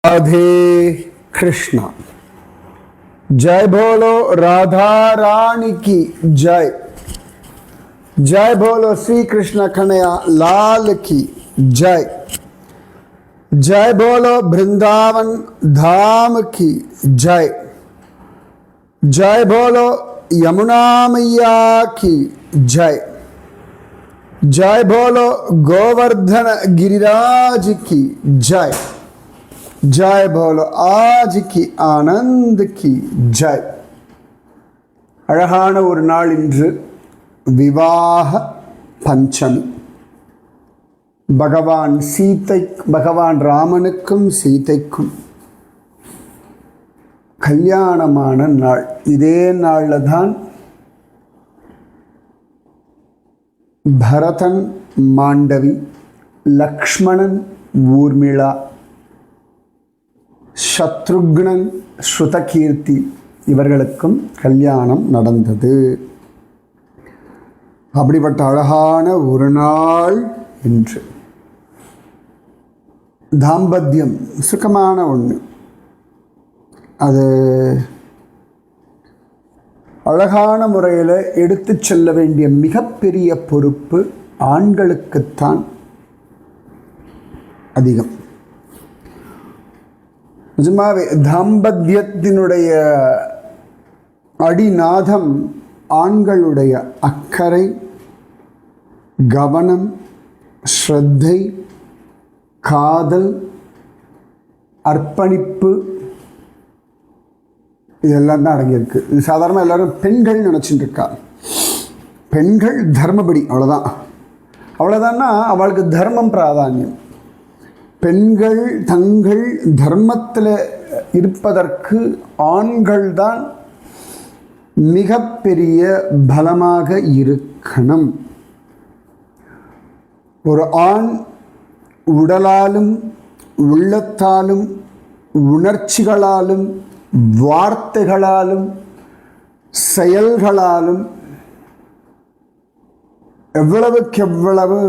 राधे कृष्णा। जय बोलो राधा रानी की जय। जय बोलो श्री कृष्ण कन्हैया लाल की जय। जय बोलो वृंदावन धाम की जय। जय बोलो यमुना मैया की जय। जय बोलो गोवर्धन गिरिराज की जय। जय बोलो आज की आनंद की जय। அழகான ஒரு நாள் இன்று விவாக பஞ்சமி. பகவான் ராமனுக்கும் சீதைக்கும் கல்யாணமான நாள். இதே நாளில் தான் பரதன் மாண்டவி, லக்ஷ்மணன் ஊர்மிளா, சத்ருக்னன் ஸ்ருதகீர்த்தி இவர்களுக்கும் கல்யாணம் நடந்தது. அப்படிப்பட்ட அழகான ஒரு நாள் இன்று. தாம்பத்தியம் சுகமான ஒன்று. அது அழகான முறையில் எடுத்து செல்ல வேண்டிய மிகப்பெரிய பொறுப்பு ஆண்களுக்குத்தான் அதிகம். நிஜமாவே தாம்பத்தியத்தினுடைய அடிநாதம் ஆண்களுடைய அக்கறை, கவனம், ஸ்ரத்தை, காதல், அர்ப்பணிப்பு, இதெல்லாம் தான் அடங்கியிருக்கு. இது சாதாரண எல்லாரும் பெண்கள் நினச்சிட்டு இருக்கா. பெண்கள் தர்மபடி, அவ்வளோதான்னா அவளுக்கு தர்மம் பிராதானியம். பெண்கள் தங்கள் தர்மத்தில் இருப்பதற்கு ஆண்கள் தான் மிகப்பெரிய பலமாக இருக்கணும். ஒரு ஆண் உடலாலும் உள்ளத்தாலும் உணர்ச்சிகளாலும் வார்த்தைகளாலும் செயல்களாலும் எவ்வளவுக்கெவ்வளவு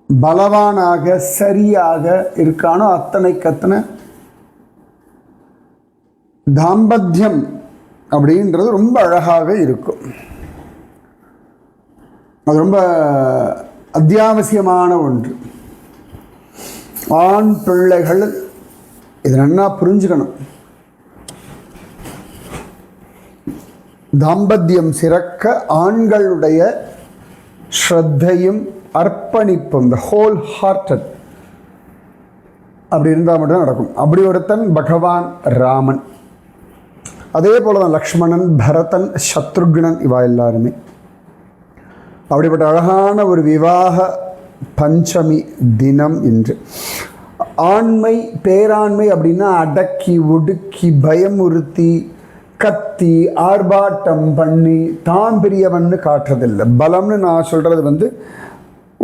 பலவானாக சரியாக இருக்கானோ அத்தனைக்கத்தனை தாம்பத்தியம் அப்படின்றது ரொம்ப அழகாக இருக்கும். அது ரொம்ப அத்தியாவசியமான ஒன்று. ஆண் பிள்ளைகள் இதை நன்னா புரிஞ்சுக்கணும். தாம்பத்தியம் சிறக்க ஆண்களுடைய ஸ்ரத்தையும் அர்ப்பணிப்பும், the whole hearted அப்படி இருந்தால் மட்டும்தான் நடக்கும். அப்படி ஒருத்தன் பகவான் ராமன். அதே போல தான் லக்ஷ்மணன், பரதன், சத்ருக்னன், இவா எல்லாருமே. அப்படிப்பட்ட அழகான ஒரு விவாக பஞ்சமி தினம் இன்று. ஆண்மை, பேராண்மை அப்படின்னா அடக்கி ஒடுக்கி பயமுறுத்தி கத்தி ஆர்ப்பாட்டம் பண்ணி தான் பெரியவன்னு காட்டுறதில்லை. பலம்னு நான் சொல்கிறது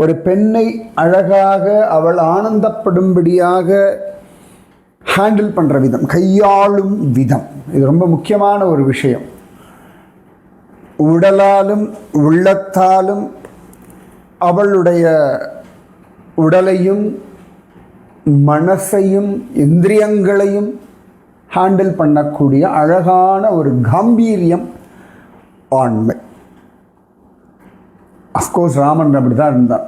ஒரு பெண்ணை அழகாக அவள் ஆனந்தப்படும்படியாக ஹேண்டில் பண்ணுற விதம், கையாளும் விதம், இது ரொம்ப முக்கியமான ஒரு விஷயம். உடலாலும் உள்ளத்தாலும் அவளுடைய உடலையும் மனசையும் இந்திரியங்களையும் ஹேண்டில் பண்ணக்கூடிய அழகான ஒரு காம்பீரியம் ஆண்மை. அஃப்கோர்ஸ் ராமன் அப்படி தான் இருந்தான்.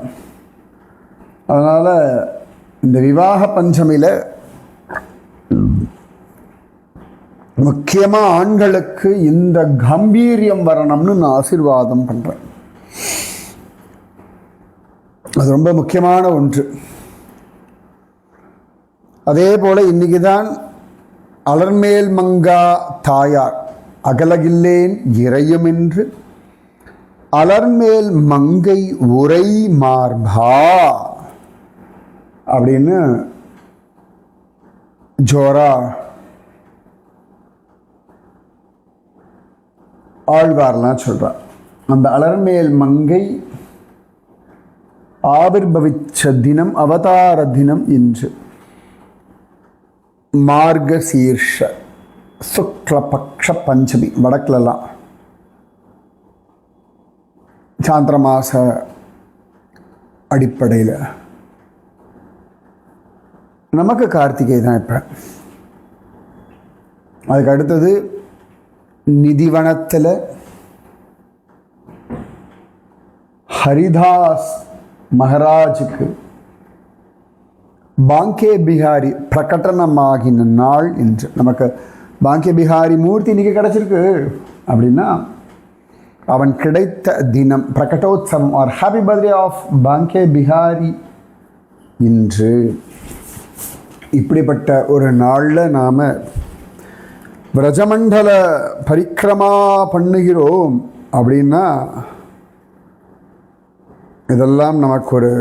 அதனால் இந்த விவாக பஞ்சமியில் முக்கியமாக ஆண்களுக்கு இந்த கம்பீரியம் வரணும்னு நான் ஆசீர்வாதம் பண்ணுறேன். அது ரொம்ப முக்கியமான ஒன்று. அதே போல் இன்றைக்கி தான் அலர்மேல் மங்கா தாயார் அகலகில்லேன் இறையுமென்று அலர்மேல் மங்கை உரை மார்பா அப்படின்னு ஜோரா ஆழ்வார்லாம் சொல்கிறார். அந்த அலர்மேல் மங்கை ஆவிர்பவிச்ச தினம், அவதார தினம் இன்று. மார்கசீர்ஷ சுக்லபக்ஷ பஞ்சமி. வடக்குலலாம் சாந்திர மாச அடிப்படையில் நமக்கு கார்த்திகை தான். இப்போ அதுக்கு அடுத்தது நிதிவனத்தில் ஹரிதாஸ் மகாராஜுக்கு பாங்கே பிஹாரி பிரகடனமாகின நாள் என்று. நமக்கு பாங்கே பிஹாரி மூர்த்தி இன்னைக்கு கிடச்சிருக்கு அப்படின்னா அவன் கிடைத்த தினம் பிரகடோத்சவம் or happy birthday of Banke Bihari இன்று. இப்படிப்பட்ட ஒரு நாளில் நாம் விரஜமண்டல பரிக்கிரமா பண்ணுகிறோம் அப்படின்னா இதெல்லாம் நமக்கு ஒரு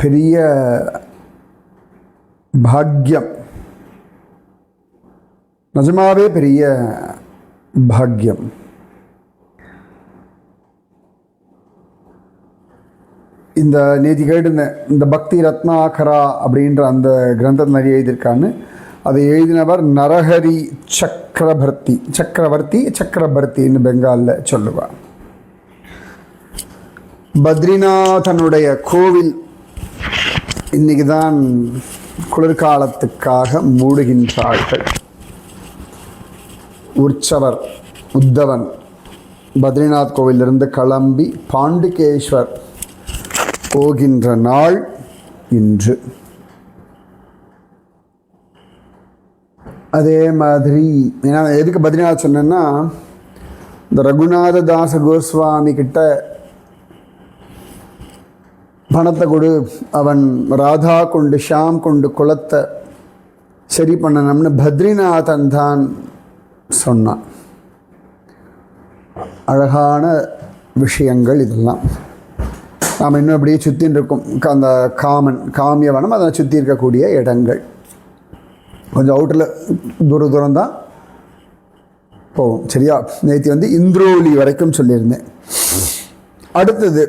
பெரிய பாக்கியம், நிஜமாவே பெரிய பாக்கியம். இந்த நேதி கேட்டிருந்தேன், இந்த பக்தி ரத்னாகரா அப்படின்ற அந்த கிரந்தத்தை நிறைய எழுதியிருக்கான்னு. அதை எழுதினவர் நரஹரி சக்கரவர்த்தின்னு பெங்காலில் சொல்லுவார். பத்ரிநாதனுடைய கோவில் இன்னைக்கு தான் குளிர்காலத்துக்காக மூடுகின்றார்கள். உத்தவன் பத்ரிநாத் கோவிலிருந்து கிளம்பி பாண்டுகேஸ்வர் போகின்ற நாள் இன்று. அதே மாதிரி ஏன்னா எதுக்கு பத்ரிநாத் சொன்னேன்னா, இந்த ரகுநாத தாச கோஸ்வாமி கிட்ட பணத்தை கொடு, அவன் ராதா கொண்டு ஷாம் கொண்டு குலத்தை சரி பண்ணணும்னு பத்ரிநாதன் தான் சொன்னான். அழகான விஷயங்கள் இதெல்லாம். நாம் இன்னும் அப்படியே சுற்றின்னு இருக்கோம். அந்த காமியவனம் அதை சுற்றி இருக்கக்கூடிய இடங்கள் கொஞ்சம் அவுட்டரில் தூரம் தான் போகும். சரியா? நேற்று வந்து இந்திரோலி வரைக்கும் சொல்லியிருந்தேன். அடுத்தது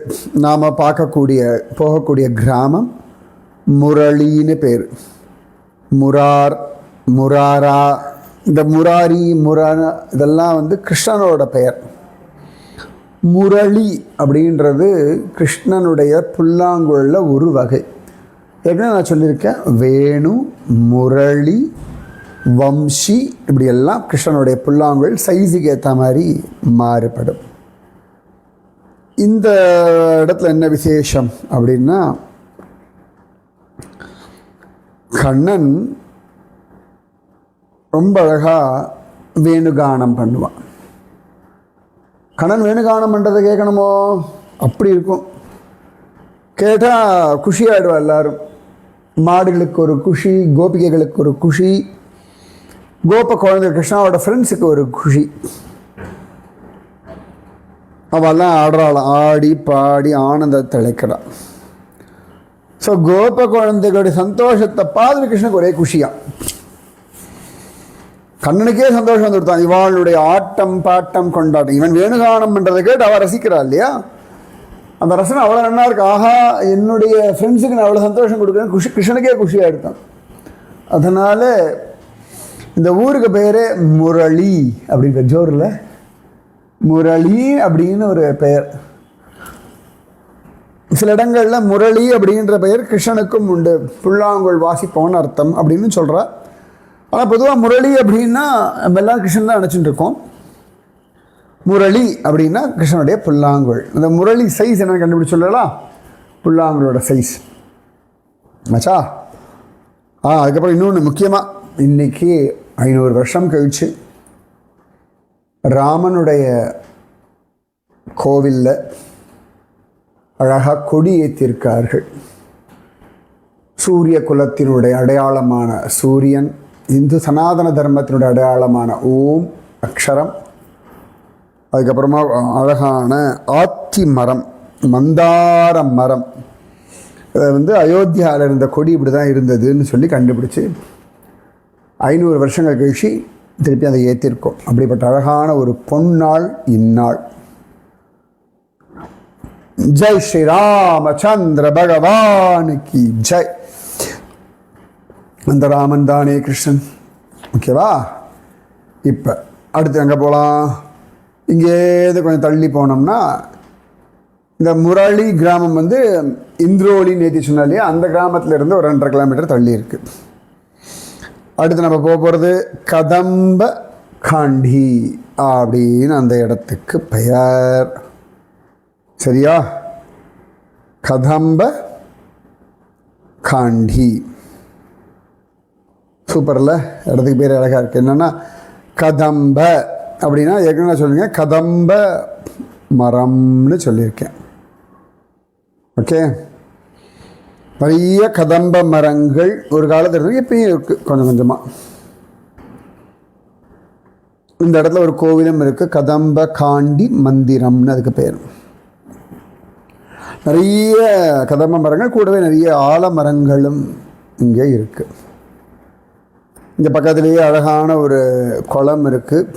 நாம் போகக்கூடிய கிராமம் முரளின்னு பேர். முராரா, இந்த முராரா இதெல்லாம் வந்து கிருஷ்ணனோட பெயர். முரளி அப்படின்றது கிருஷ்ணனுடைய புல்லாங்குழலில் ஒரு வகை. ஏற்கனவே நான் சொல்லியிருக்கேன், வேணு, முரளி, வம்சி இப்படியெல்லாம் கிருஷ்ணனுடைய புல்லாங்குழல் சைஸுக்கு ஏற்ற மாதிரி மாறுபடும். இந்த இடத்துல என்ன விசேஷம் அப்படின்னா, கண்ணன் ரொம்ப அழகாக வேணுகானம் பண்ணுவான். கண்ணன் வேணுகானம் பண்ணுறதை கேட்கணுமோ? அப்படி இருக்கும். கேட்டால் குஷியாயிடுவா எல்லாரும். மாடுகளுக்கு ஒரு குஷி, கோபிகைகளுக்கு ஒரு குஷி, கோப குழந்தை கிருஷ்ணாவோட ஃப்ரெண்ட்ஸுக்கு ஒரு குஷி. அவெல்லாம் ஆடுறாளாம், ஆடி பாடி ஆனந்தத்தை அழைக்கிறாள். ஸோ கோப குழந்தைகளுடைய சந்தோஷத்தை பார்த்து கிருஷ்ணனுக்கு ஒரே குஷியா. கண்ணனுக்கே சந்தோஷம் வந்து கொடுத்தான். இவாளுடைய ஆட்டம் பாட்டம் கொண்டாட்டம், இவன் வேணுகானம் பண்ணுறதை கேட்டு அவள் ரசிக்கிறாள் இல்லையா? அந்த ரசனை அவ்வளோ நல்லா இருக்கு. ஆஹா, என்னுடைய ஃப்ரெண்ட்ஸுக்கு நான் அவ்வளோ சந்தோஷம் கொடுக்குறேன், கிருஷ்ணனுக்கே குஷியாக எடுத்தான். அதனால் இந்த ஊருக்கு பேரே முரளி அப்படின்ற ஜோரில் முரளி அப்படின்னு ஒரு பெயர். சில இடங்களில் முரளி அப்படின்ற பெயர் கிருஷ்ணனுக்கும் உண்டு, புல்லாங்குழல் வாசிப்பவன் அர்த்தம் அப்படின்னு சொல்கிறா. ஆனால் பொதுவாக முரளி அப்படின்னா நம்ம எல்லாம் கிருஷ்ணன் தான் நினச்சிட்டு இருக்கோம். முரளி அப்படின்னா கிருஷ்ணனுடைய புல்லாங்குழல். அந்த முரளி சைஸ் என்னன்னு கண்டுபிடிச்சு சொல்லலாம், புல்லாங்குழலோட சைஸ் ஆச்சா. அதுக்கப்புறம் இன்னொன்று முக்கியமாக, இன்றைக்கி 500 வருஷம் கழிச்சு ராமனுடைய கோவிலில் அழகாக கொடி ஏற்றிருக்கார்கள். சூரிய குலத்தினுடைய அடையாளமான சூரியன், இந்து சனாதன தர்மத்தினுடைய அடையாளமான ஓம் அக்ஷரம், அதுக்கப்புறமா அழகான ஆத்தி மரம், மந்தார மரம். அதை வந்து அயோத்தியாவில் இருந்த கொடி இப்படி தான் இருந்ததுன்னு சொல்லி கண்டுபிடிச்சி 500 வருஷங்கள் கழிச்சு திருப்பி அதை ஏற்றிருக்கோம். அப்படிப்பட்ட அழகான ஒரு பொன்னாள் இந்நாள். ஜெய் ஸ்ரீ ராமச்சந்திர பகவானுக்கு ஜெய். அந்த ராமன் தானே கிருஷ்ணன். ஓகேவா? இப்போ அடுத்து எங்கே போகலாம்? இங்கேருந்து கொஞ்சம் தள்ளி போனோம்னா இந்த முரளி கிராமம் வந்து இந்திரோலி நேற்று சொன்னா இல்லையா, அந்த கிராமத்தில் இருந்து ஒரு 2.5 கிலோமீட்டர் தள்ளி இருக்கு. அடுத்து நம்ம போகிறது கதம்ப காண்டி அப்படின்னு அந்த இடத்துக்கு பெயர். சரியா? கதம்ப காண்டி. சூப்பர்ல, இடத்துக்கு பேர் அழகாக இருக்குது. என்னென்னா கதம்ப அப்படின்னா ஏற்கனவே சொல்லுங்க, கதம்ப மரம்னு சொல்லியிருக்கேன். ஓகே, நிறைய கதம்ப மரங்கள் ஒரு காலத்தில் இருக்கு, இப்பயும் இருக்குது கொஞ்சம் கொஞ்சமாக. இந்த இடத்துல ஒரு கோவிலும் இருக்குது, கதம்ப காண்டி மந்திரம்னு அதுக்கு பேர். நிறைய கதம்ப மரங்கள், கூடவே நிறைய ஆலமரங்களும் இங்கே இருக்குது. இந்த பக்கத்துலேயே அழகான ஒரு குளம் இருக்குது,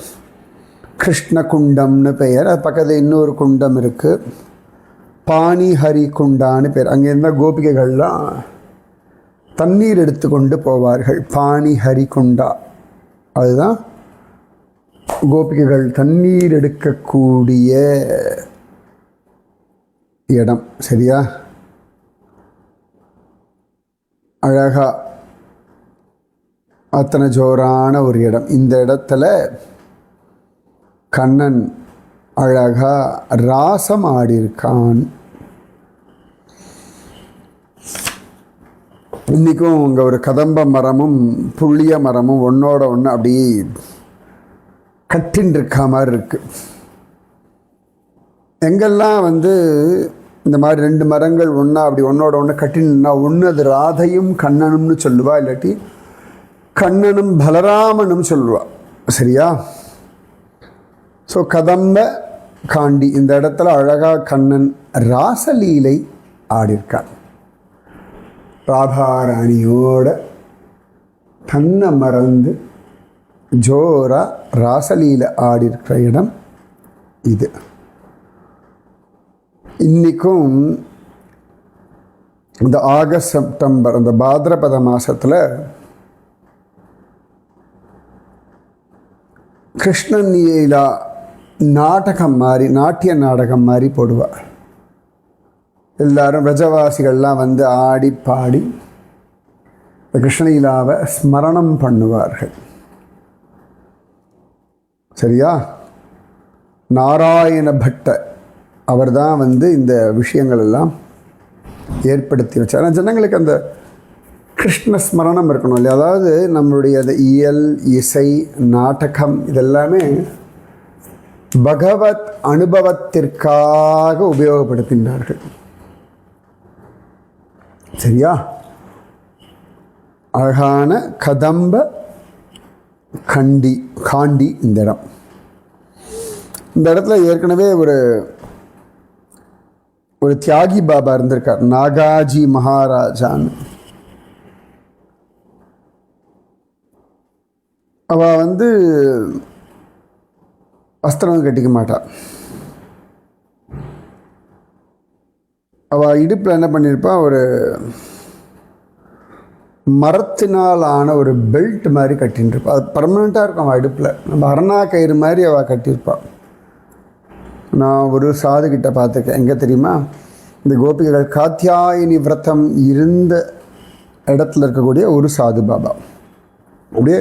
கிருஷ்ண குண்டம்னு பெயர். அது பக்கத்தில் இன்னொரு குண்டம் இருக்குது, பாணிஹரி குண்டான்னு பேர். அங்கே இருந்தால் கோபிகைகள்லாம் தண்ணீர் எடுத்து கொண்டு போவார்கள். பாணிஹரி குண்டா, அதுதான் கோபிகைகள் தண்ணீர் எடுக்கக்கூடிய இடம். சரியா? அழகா அத்தனை ஜோரான ஒரு இடம். இந்த இடத்துல கண்ணன் அழகா ராசம் ஆடியிருக்கான். இன்றைக்கும் இங்கே ஒரு கதம்ப மரமும் புளிய மரமும் ஒன்றோட ஒன்று அப்படியே கட்டின்னு இருக்கா மாதிரி இருக்குது. எங்கெல்லாம் வந்து இந்த மாதிரி 2 மரங்கள் ஒன்றா அப்படி ஒன்றோட ஒன்று கட்டினா, ஒன்று அது ராதையும் கண்ணனும்னு சொல்லுவா, இல்லாட்டி கண்ணனும் பலராமனும் சொல்லுவா. சரியா? ஸோ கதம்ப காண்டி இந்த இடத்துல அழகாக கண்ணன் ராசலீலை ஆடியிருக்கான். ராதாராணியோட தன்னை மறந்து ஜோரா ராசலீலை ஆடியிருக்கிற இடம் இது. இன்றைக்கும் இந்த ஆகஸ்ட் செப்டம்பர் அந்த பாத்ரபத மாதத்தில் கிருஷ்ணன் லீலா நாடகம் மாதிரி, நாட்டிய நாடகம் மாதிரி போடுவார். எல்லாரும் பிரஜவாசிகள்லாம் வந்து ஆடி பாடி கிருஷ்ணலீலாவை ஸ்மரணம் பண்ணுவார்கள். சரியா? நாராயண பட்ட அவர் தான் வந்து இந்த விஷயங்கள் எல்லாம் ஏற்படுத்தி வச்சார். ஆனால் ஜனங்களுக்கு அந்த கிருஷ்ண ஸ்மரணம் இருக்கணும் இல்லையா? அதாவது நம்மளுடைய அந்த இயல், இசை, நாடகம் இதெல்லாமே பகவத் அனுபவத்திற்காக உபயோகப்படுத்தினார்கள். சரியா? அழகான கதம்ப காண்டி இந்த இடம். இந்த இடத்துல ஏற்கனவே ஒரு தியாகி பாபா இருந்திருக்கார், நாகாஜி மகாராஜான்னு. அவள் வந்து வஸ்திரம் கட்டிக்க மாட்டாள். அவள் இடுப்பில் என்ன பண்ணியிருப்பா, ஒரு மரத்தினால் ஆன ஒரு பெல்ட் மாதிரி கட்டின்னு இருப்பாள். அது பர்மனெண்ட்டாக இருக்கும் அவள் இடுப்பில். நம்ம அரணா கயிறு மாதிரி அவள் கட்டியிருப்பாள். நான் ஒரு சாதுகிட்ட பார்த்துருக்கேன். எங்கே தெரியுமா? இந்த கோபிகைகள் காத்தியாயினி விரதம் இருந்த இடத்துல இருக்கக்கூடிய ஒரு சாது பாபா. அப்படியே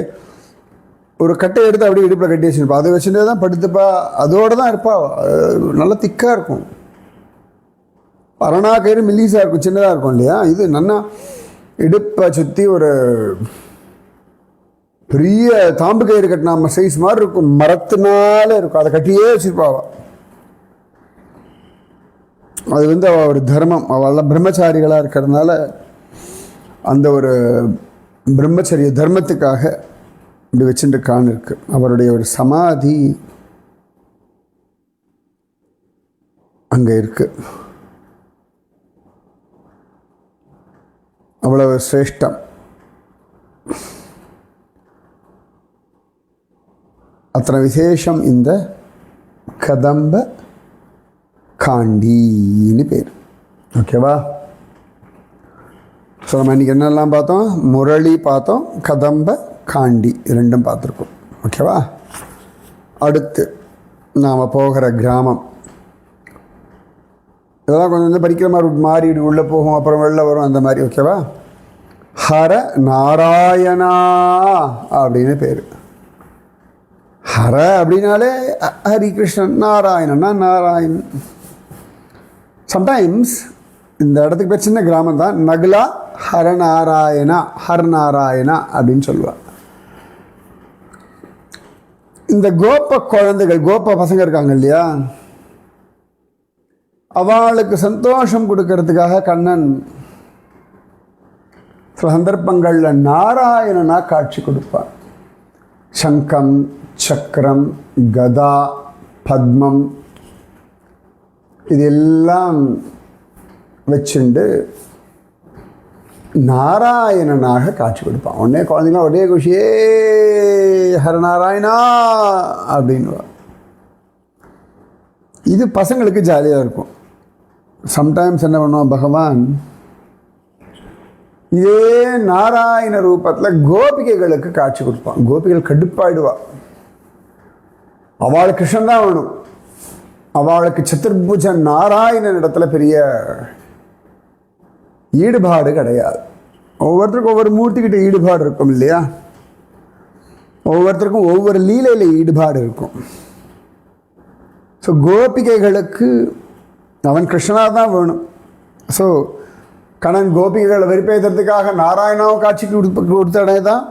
ஒரு கட்டை எடுத்து அப்படியே இடுப்பில் கட்டி வச்சுருப்பா. அதை வச்சுட்டே தான் படுத்துப்பா, அதோடு தான் இருப்பா. நல்லா திக்காக இருக்கும். அரணா கயிறு மெல்லிஸாக இருக்கும், சின்னதாக இருக்கும் இல்லையா? இது நல்லா இடுப்பை சுற்றி ஒரு பெரிய தாம்பு கயிறு கட்டின சைஸ் மாதிரி இருக்கும், மரத்தினால இருக்கும். அதை கட்டியே வச்சுருப்பாவா. அது வந்து அவள் ஒரு தர்மம், அவள் பிரம்மச்சாரிகளாக இருக்கிறதுனால அந்த ஒரு பிரம்மச்சரிய தர்மத்துக்காக இப்படி வச்சுட்டுருக்கான்னு இருக்கு. அவருடைய ஒரு சமாதி அங்கே இருக்கு. அவ்வளவு சிரேஷ்டம். அத்தனை விசேஷம் இந்த கதம்ப காண்டின்னு பேர். ஓகேவா? ஸோ நம்ம இன்றைக்கி என்னெல்லாம் பார்த்தோம்? முரளி பார்த்தோம், கதம்ப காண்டி ரெண்டும் பார்த்துருக்கோம். ஓகேவா? அடுத்து நாம் போகிற கிராமம் இதெல்லாம் கொஞ்சம் கொஞ்சம் படிக்கிற மாதிரி மாறிடு, உள்ளே போகும் அப்புறம் வெளில வரும் அந்த மாதிரி. ஓகேவா? ஹர நாராயணா அப்படின்னு பேர். ஹர அப்படின்னாலே ஹரிகிருஷ்ணன், நாராயணன்னா நாராயணன். சம்டைம்ஸ் இந்த இடத்துக்கு பேர் சின்ன கிராமம் தான், நகுலா ஹரநாராயணா, ஹர்நாராயணா அப்படின்னு சொல்லுவாள். இந்த கோப குழந்தைகள், கோப பசங்க இருக்காங்க இல்லையா, அவளுக்கு சந்தோஷம் கொடுக்கறதுக்காக கண்ணன் சில சந்தர்ப்பங்களில் நாராயணனா காட்சி கொடுப்பார். சங்கம், சக்கரம், கதா, பத்மம் இதெல்லாம் வச்சுண்டு நாராயணனாக காட்சி கொடுப்பான். உடனே குழந்தைங்களாம் ஒரே குஷியே ஹரநாராயணா அப்படின்வா. இது பசங்களுக்கு ஜாலியாக இருக்கும். சம்டைம்ஸ் என்ன பண்ணுவான் பகவான், இதே நாராயண ரூபத்தில் கோபிகைகளுக்கு காட்சி கொடுப்பான். கோபிகள் கடுப்பாயிடுவா. அவளுக்கு கிருஷ்ணன் தான் வேணும். அவளுக்கு சதுர்புஜ நாராயணன் இடத்துல பெரிய ஈடுபாடு கிடையாது. ஒவ்வொருத்தருக்கும் ஒவ்வொரு மூர்த்திக்கிட்ட ஈடுபாடு இருக்கும் இல்லையா, ஒவ்வொருத்தருக்கும் ஒவ்வொரு லீலையில் ஈடுபாடு இருக்கும். ஸோ கோபிகைகளுக்கு அவன் கிருஷ்ணனாக தான் வேணும். ஸோ கண்ணன் கோபிகைகளை வெறுப்பேற்றுறதுக்காக நாராயணாவும் காட்சி கொடுத்த இடம் தான்,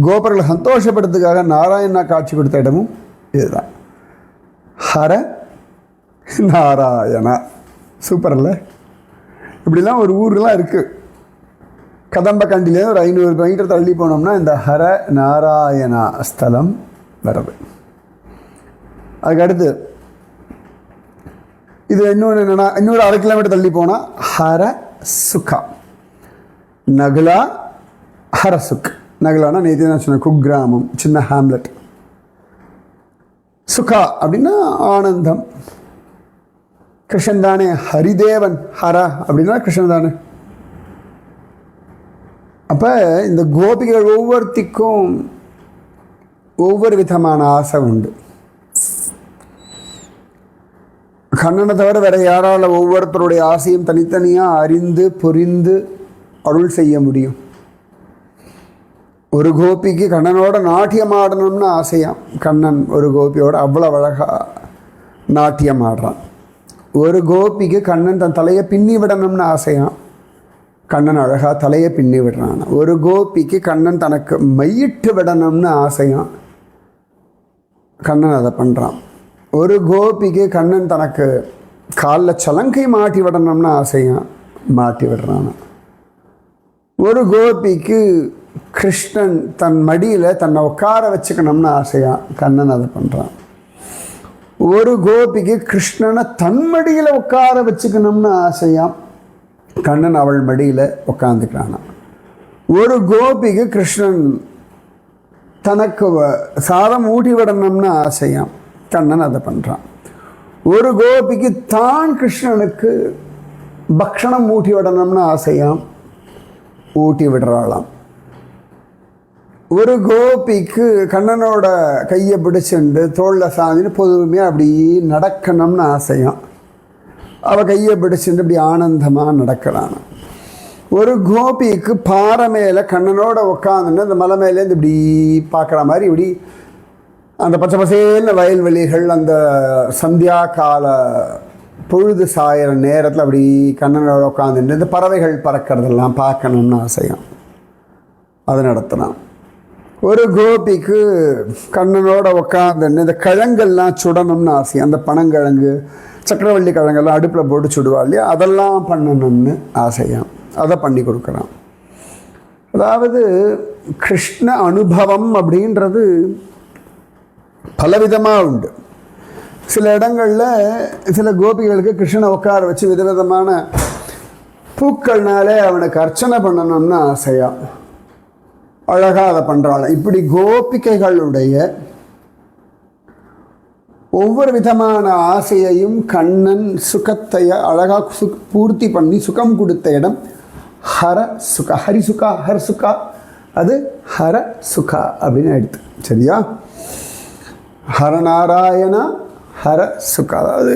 கோபர்களை சந்தோஷப்படுறதுக்காக நாராயணா காட்சி கொடுத்த இடமும் இதுதான். ஹர நாராயணா. சூப்பர் இல்லை? இப்படிலாம் ஒரு ஊர்லாம் இருக்குது. கதம்பக்கண்டிலேருந்து ஒரு 500 மீட்டர் தள்ளி போனோம்னா இந்த ஹர நாராயணா ஸ்தலம் வருது. அதுக்கடுத்து இது இன்னொன்று என்னென்னா, இன்னொரு 1/2 கிலோமீட்டர் தள்ளி போனால் ஹர சுகா, நகுலா ஹரசுக். நகுலானா நேற்று நான் சொன்ன குக்கிராமம், சின்ன ஹேம்லெட். சுகா அப்படின்னா ஆனந்தம். கிருஷ்ணன் தானே, ஹரிதேவன் ஹர அப்படின்னா கிருஷ்ணன் தானே. அப்போ இந்த கோபிகள் ஒவ்வொருத்திக்கும் ஒவ்வொரு விதமான ஆசை உண்டு. கண்ணனை தவிர வேற யாரால் ஒவ்வொருத்தருடைய ஆசையும் தனித்தனியாக அறிந்து புரிந்து அருள் செய்ய முடியும்? ஒரு கோபிக்கு கண்ணனோட நாட்டியம் ஆடணும்னு ஆசையாம். கண்ணன் ஒரு கோபியோட அவ்வளோ அழகாக நாட்டியம் ஆடுறான். ஒரு கோபிக்கு கண்ணன் தன் தலையை பின்னி விடணும்னு ஆசையாம். கண்ணன் அழகாக தலையை பின்னி விடுறான். ஒரு கோபிக்கு கண்ணன் தனக்கு மையிட்டு விடணும்னு ஆசையாம். கண்ணன் அதை பண்ணுறான். ஒரு கோபிக்கு கண்ணன் தனக்கு காலில் சலங்கை மாட்டி விடணும்னு ஆசையாம், மாட்டி விடுறான். ஒரு கோபிக்கு கிருஷ்ணன் தன் மடியில் தன்னை உட்கார வச்சுக்கணும்னு ஆசையாம், கண்ணன் அதை பண்ணுறான். ஒரு கோபிக்கு கிருஷ்ணனை தன் மடியில் உட்கார வச்சுக்கணும்னு ஆசையாம், கண்ணன் அவள் மடியில் உட்காந்துக்கிறானா. ஒரு கோபிக்கு கிருஷ்ணன் தனக்கு சாதம் ஊட்டி விடணும்னு ஆசையாம், கண்ணன் அதை பண்ணுறான். ஒரு கோபிக்கு தான் கிருஷ்ணனுக்கு பக்ஷணம் ஊட்டி விடணும்னு ஆசையாம், ஊட்டி விடுறாளாம். ஒரு கோபிக்கு கண்ணனோட கையை பிடிச்சுண்டு தோளில் சாஞ்சின்னு பொதுமையாக அப்படி நடக்கணும்னு ஆசையாம், அவள் கையை பிடிச்சுட்டு இப்படி ஆனந்தமாக நடக்கிறான். ஒரு கோபிக்கு பாறை மேலே கண்ணனோட உட்காந்துன்னு அந்த மலை மேலேருந்து இப்படி பார்க்குற மாதிரி இப்படி அந்த பச்சை பசேல்னு வயல்வெளிகள், அந்த சந்தியா கால பொழுது சாயிற நேரத்தில் அப்படி கண்ணனோட உட்காந்துட்டு இந்த பறவைகள் பறக்கிறதெல்லாம் பார்க்கணும்னு ஆசையாம், அதை நடத்தினான். ஒரு கோபிக்கு கண்ணனோட உட்காந்துன்னு இந்த கிழங்கெல்லாம் சுடணும்னு ஆசை, அந்த பனங்கிழங்கு சக்கரவள்ளி கிழங்கெல்லாம் அடுப்பில் போட்டு சுடுவா இல்லையா, அதெல்லாம் பண்ணணும்னு ஆசையாம், அதை பண்ணி கொடுக்குறான். அதாவது கிருஷ்ண அனுபவம் அப்படின்றது பலவிதமாக உண்டு. சில இடங்களில் சில கோபிகளுக்கு கிருஷ்ணனை உட்கார வச்சு விதவிதமான பூக்கள்னாலே அவனுக்கு அர்ச்சனை பண்ணணும்னு ஆசையா, அழகாக அதை பண்ணுறாள். இப்படி கோபிகைகளுடைய ஒவ்வொரு விதமான ஆசையையும் கண்ணன் சுகத்தைய அழகாக பூர்த்தி பண்ணி சுகம் கொடுத்த இடம் ஹர சுகா. ஹரிசுகா, ஹர் சுகா, அது ஹர சுகா அப்படின்னு எடுத்து. சரியா? ஹரநாராயணா ஹர சுகா. அதாவது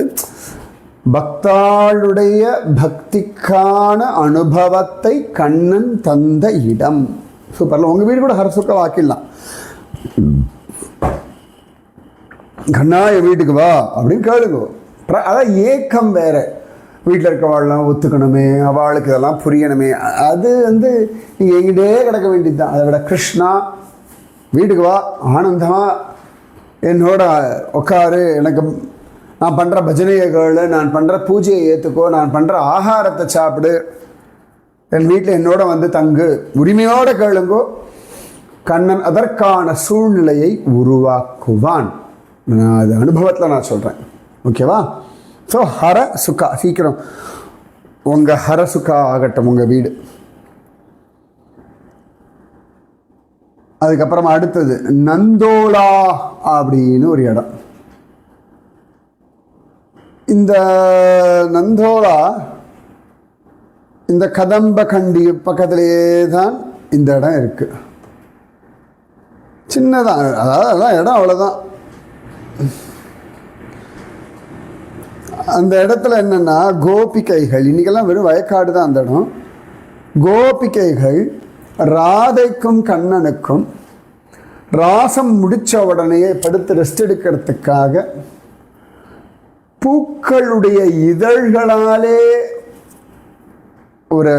பக்தாளுடைய பக்திக்கான அனுபவத்தை கண்ணன் தந்த இடம். சூப்பர்ல. உங்கள் வீடு கூட ஹரசுக்க வாக்கிடலாம். கண்ணா என் வீட்டுக்கு வா அப்படின்னு கேளுங்க. அதான் ஏக்கம் வேற. வீட்டில் இருக்கவாள்லாம் ஒத்துக்கணுமே, அவளுக்கு இதெல்லாம் புரியணுமே, அது நீங்கள் எங்கிட்டே கிடக்க வேண்டியது தான். அதை விட கிருஷ்ணா வீட்டுக்கு வா, ஆனந்தமாக என்னோட உட்காரு, எனக்கு நான் பண்ணுற பஜனையை கேளு, நான் பண்ணுற பூஜையை ஏற்றுக்கோ, நான் பண்ணுற ஆகாரத்தை சாப்பிடு, என் வீட்டில் என்னோட தங்கு, உரிமையோடு கேளுங்கோ. கண்ணன் அதற்கான சூழ்நிலையை உருவாக்குவான். நான் அது அனுபவத்தில் நான் சொல்கிறேன். ஓகேவா? ஸோ ஹர சுகா, சீக்கிரம் உங்கள் ஹர சுகா ஆகட்டும் உங்கள் வீடு. அதுக்கப்புறமா அடுத்தது நந்தோலா அப்படின்னு ஒரு இடம். இந்த நந்தோலா இந்த கதம்ப கண்டி பக்கத்திலேயே தான் இந்த இடம் இருக்குது. சின்னதான், அதாவது அதான் இடம், அவ்வளோதான். அந்த இடத்துல என்னென்னா கோபிகைகள், இன்றைக்கெல்லாம் வெறும் வயக்காடு தான் அந்த இடம். கோபிகைகள் ராதைக்கும் கண்ணனுக்கும் ராசம் முடித்த உடனே படுத்து ரெஸ்ட் எடுக்கிறதுக்காக பூக்களுடைய இதழ்களாலே ஒரு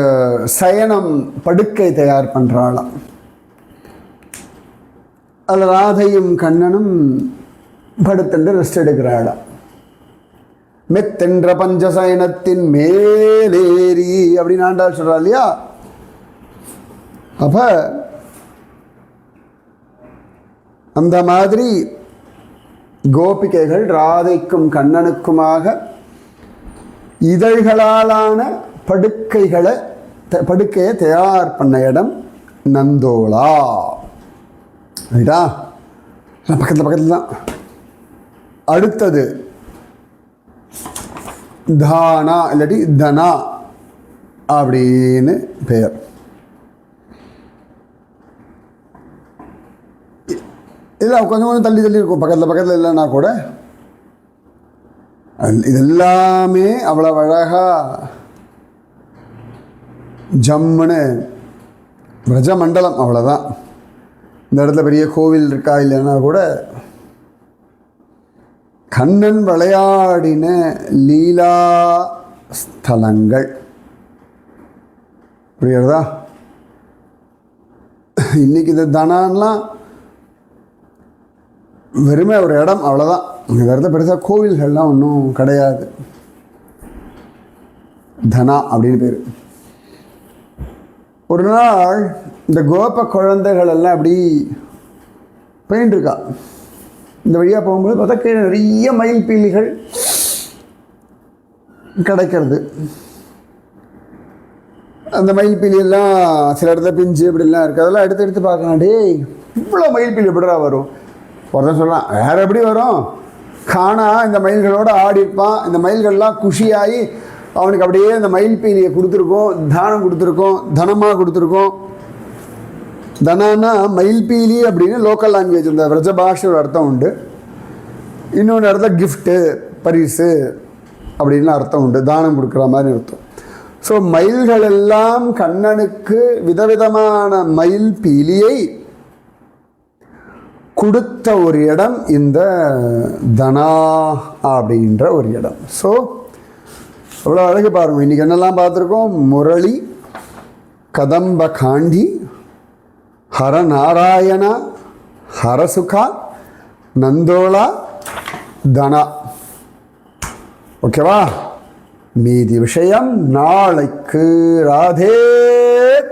சயனம் படுக்கை தயார் பண்ணுறாளாம். அதில் ராதையும் கண்ணனும் படுத்துட்டு ரெஸ்ட் எடுக்கிறாளாம். மெத்தென்ற பஞ்சசயனத்தின் மேலேறி அப்படின்னு ஆண்டாள் சொல்றா இல்லையா? அப்ப அந்த மாதிரி கோபிகைகள் ராதைக்கும் கண்ணனுக்குமாக இதழ்களாலான படுக்கையை தயார் பண்ண இடம் நந்தோலா. ரைட்டா? பக்கத்தில் தான். அடுத்தது தானா இல்லாட்டி தனா அப்படின்னு பெயர். இல்லை கொஞ்சம் தள்ளி இருக்கும், பக்கத்தில் இல்லைன்னா கூட. இதெல்லாமே அவ்வளோ அழகா ஜம்முன்னு பிரஜமண்டலம், அவ்வளோதான். இந்த இடத்துல பெரிய கோவில் இருக்கா இல்லைன்னா கூட கண்ணன் விளையாடின லீலா ஸ்தலங்கள். புரியுறதா? இன்னைக்கு இந்த தனான்லாம் வெறுமே ஒரு இடம், அவ்வளோதான். இந்த இடத்துல பெருசாக கோவில்கள்லாம் ஒன்றும் கிடையாது. தனா அப்படின்னு பேர். ஒரு நாள் இந்த கோப குழந்தைகள் எல்லாம் அப்படி போயின்னு இருக்கா. இந்த வழியாக போகும்போது பார்த்தா கீழே நிறைய மயில் பீலிகள் கிடைக்கிறது. அந்த மயில் பீலியெல்லாம் சில இடத்துல பிஞ்சு இப்படிலாம் இருக்குது. அதெல்லாம் எடுத்து பார்க்கலாம். டேய், இவ்வளோ மயில் பீலி எப்படிடா வரும்? ஒருத்தன் சொல்லலாம், வேறு எப்படி வரும்? காணா இந்த மயில்களோடு ஆடி இருப்பான். இந்த மயில்கள்லாம் குஷியாகி அவனுக்கு அப்படியே இந்த மயில் பீலியை கொடுத்துருக்கோம், தானம் கொடுத்துருக்கோம், தனமாக கொடுத்துருக்கோம். தனானா மயில்பீலி அப்படின்னு லோக்கல் லாங்குவேஜ், இந்த விரஜபாஷை ஒரு அர்த்தம் உண்டு. இன்னொன்று அர்த்தம் கிஃப்ட்டு, பரிசு அப்படின்னு அர்த்தம் உண்டு, தானம் கொடுக்குற மாதிரி அர்த்தம். ஸோ மயில்கள் எல்லாம் கண்ணனுக்கு விதவிதமான மயில் பீலியை கொடுத்த ஒரு இடம் இந்த தனா அப்படின்ற ஒரு இடம். ஸோ அவ்வளோ அழகு பாருங்கள். இன்றைக்கி என்னெல்லாம் பார்த்துருக்கோம்? முரளி, கதம்ப காண்டி, ஹரநாராயணா, ஹரசுகா, நந்தோலா, தனா. ஓகேவா? மீதி விஷயம் நாளைக்கு. ராதே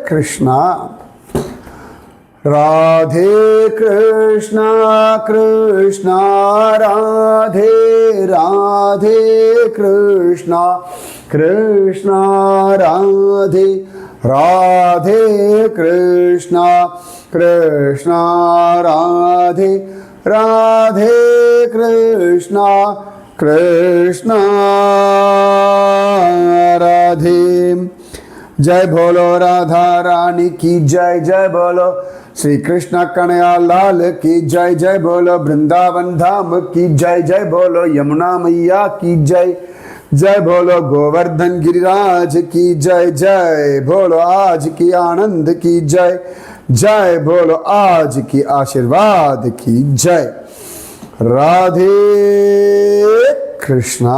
கிருஷ்ணா. ராதே கிருஷ்ணா கிருஷ்ணா ராதே, ராதே கிருஷ்ணா கிருஷ்ணா ராதே, ராதே கிருஷ்ணா கிருஷ்ணா ராதே, ராதே கிருஷ்ணா கிருஷ்ணா ராதே. जय बोलो राधा रानी की जय, जय बोलो श्री कृष्ण कन्हैया लाल की जय, जय बोलो वृंदावन धाम की जय, जय बोलो यमुना मैया की जय, जय बोलो गोवर्धन गिरिराज की जय, जय बोलो आज की आनंद की जय, जय बोलो आज की आशीर्वाद की जय। राधे कृष्णा।